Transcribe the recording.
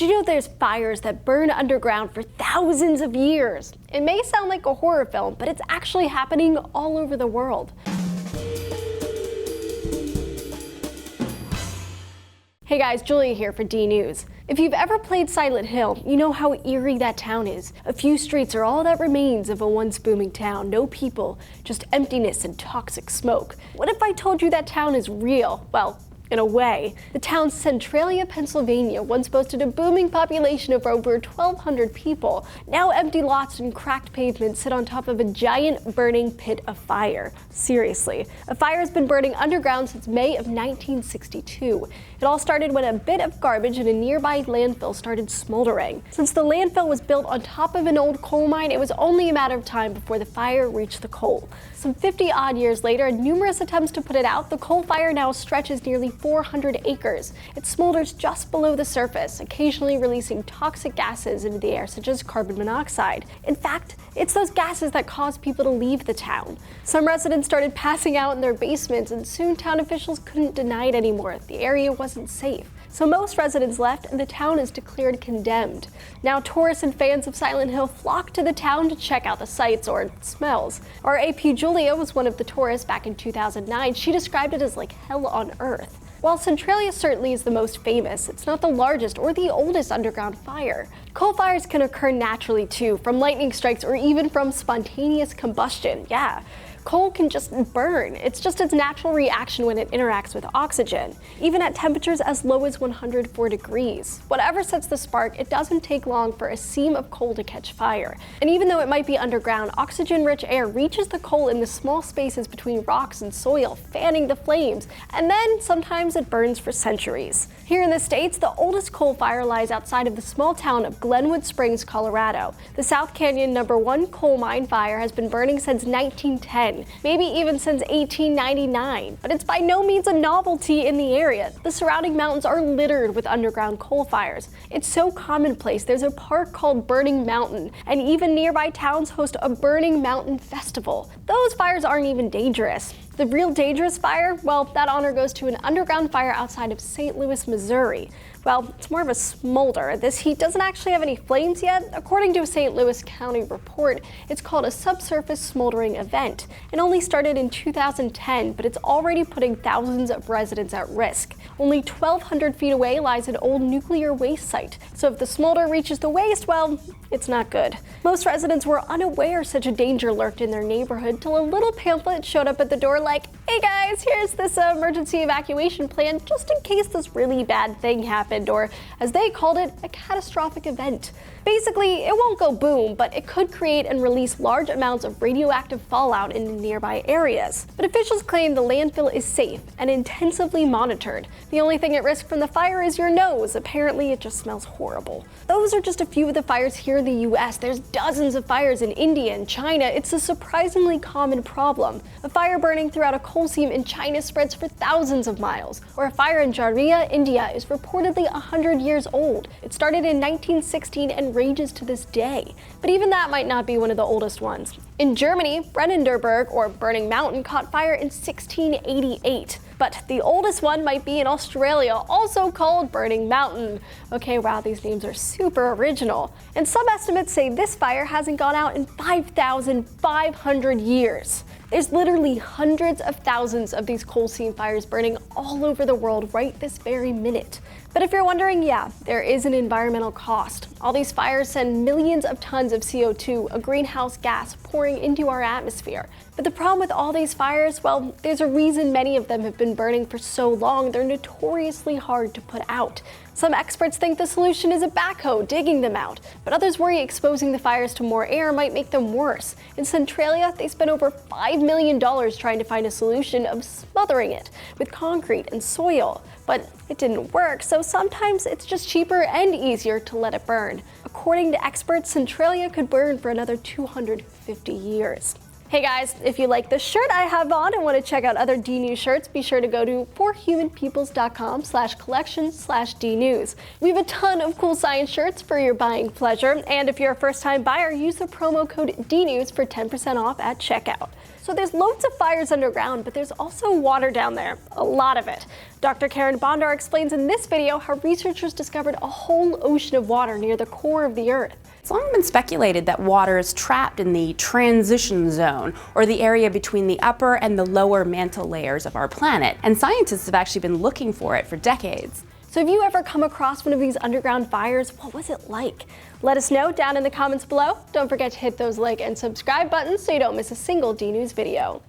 you know there's fires that burn underground for thousands of years? It may sound like a horror film, but it's actually happening all over the world. Hey guys, Julia here for D News. If you've ever played Silent Hill, you know how eerie that town is. A few streets are all that remains of a once booming town. No people, just emptiness and toxic smoke. What if I told you that town is real? Well, in a way. The town Centralia, Pennsylvania once boasted a booming population of over 1,200 people. Now empty lots and cracked pavements sit on top of a giant burning pit of fire. Seriously, a fire has been burning underground since May of 1962. It all started when a bit of garbage in a nearby landfill started smoldering. Since the landfill was built on top of an old coal mine, it was only a matter of time before the fire reached the coal. Some 50-odd years later, and numerous attempts to put it out, the coal fire now stretches nearly 400 acres. It smolders just below the surface, occasionally releasing toxic gases into the air such as carbon monoxide. In fact, it's those gases that cause people to leave the town. Some residents started passing out in their basements, and soon town officials couldn't deny it anymore. The area wasn't safe. So most residents left, and the town is declared condemned. Now tourists and fans of Silent Hill flock to the town to check out the sights or smells. Our AP Julia was one of the tourists back in 2009. She described it as like hell on earth. While Centralia certainly is the most famous, it's not the largest or the oldest underground fire. Coal fires can occur naturally too, from lightning strikes or even from spontaneous combustion. Yeah. Coal can just burn. It's just its natural reaction when it interacts with oxygen, even at temperatures as low as 104 degrees. Whatever sets the spark, it doesn't take long for a seam of coal to catch fire. And even though it might be underground, oxygen-rich air reaches the coal in the small spaces between rocks and soil, fanning the flames, and then sometimes it burns for centuries. Here in the States, the oldest coal fire lies outside of the small town of Glenwood Springs, Colorado. The South Canyon #1 coal mine fire has been burning since 1910. Maybe even since 1899, but it's by no means a novelty in the area. The surrounding mountains are littered with underground coal fires. It's so commonplace. There's a park called Burning Mountain, and even nearby towns host a Burning Mountain Festival. Those fires aren't even dangerous. The real dangerous fire? Well, that honor goes to an underground fire outside of St. Louis, Missouri. Well, it's more of a smolder. This heat doesn't actually have any flames yet. According to a St. Louis County report, it's called a subsurface smoldering event. It only started in 2010, but it's already putting thousands of residents at risk. Only 1,200 feet away lies an old nuclear waste site. So if the smolder reaches the waste, well, it's not good. Most residents were unaware such a danger lurked in their neighborhood till a little pamphlet showed up at the door like, hey guys, here's this emergency evacuation plan just in case this really bad thing happened, or as they called it, a catastrophic event. Basically, it won't go boom, but it could create and release large amounts of radioactive fallout into nearby areas. But officials claim the landfill is safe and intensively monitored. The only thing at risk from the fire is your nose. Apparently, it just smells horrible. Those are just a few of the fires here in the US. There's dozens of fires in India and China. It's a surprisingly common problem. A fire burning throughout a coal seam in China spreads for thousands of miles. Or a fire in Jharia, India is reportedly 100 years old. It started in 1916 and rages to this day. But even that might not be one of the oldest ones. In Germany, Brennenderberg, or Burning Mountain, caught fire in 1688. But the oldest one might be in Australia, also called Burning Mountain. Okay, wow, these names are super original. And some estimates say this fire hasn't gone out in 5,500 years. There's literally hundreds of thousands of these coal seam fires burning all over the world right this very minute. But if you're wondering, yeah, there is an environmental cost. All these fires send millions of tons of CO2, a greenhouse gas, pouring into our atmosphere. But the problem with all these fires, well, there's a reason many of them have been burning for so long. They're notoriously hard to put out. Some experts think the solution is a backhoe digging them out, but others worry exposing the fires to more air might make them worse. In Centralia, they spent over $5 million trying to find a solution of smothering it with concrete and soil. But it didn't work, so sometimes it's just cheaper and easier to let it burn. According to experts, Centralia could burn for another 250 years. Hey guys, if you like the shirt I have on and want to check out other DNews shirts, be sure to go to forhumanpeoples.com/collection/DNews. We have a ton of cool science shirts for your buying pleasure, and if you're a first-time buyer, use the promo code DNews for 10% off at checkout. So there's loads of fires underground, but there's also water down there, a lot of it. Dr. Karen Bondar explains in this video how researchers discovered a whole ocean of water near the core of the Earth. It's long been speculated that water is trapped in the transition zone, or the area between the upper and the lower mantle layers of our planet, and scientists have actually been looking for it for decades. So have you ever come across one of these underground fires? What was it like? Let us know down in the comments below. Don't forget to hit those like and subscribe buttons so you don't miss a single DNews video.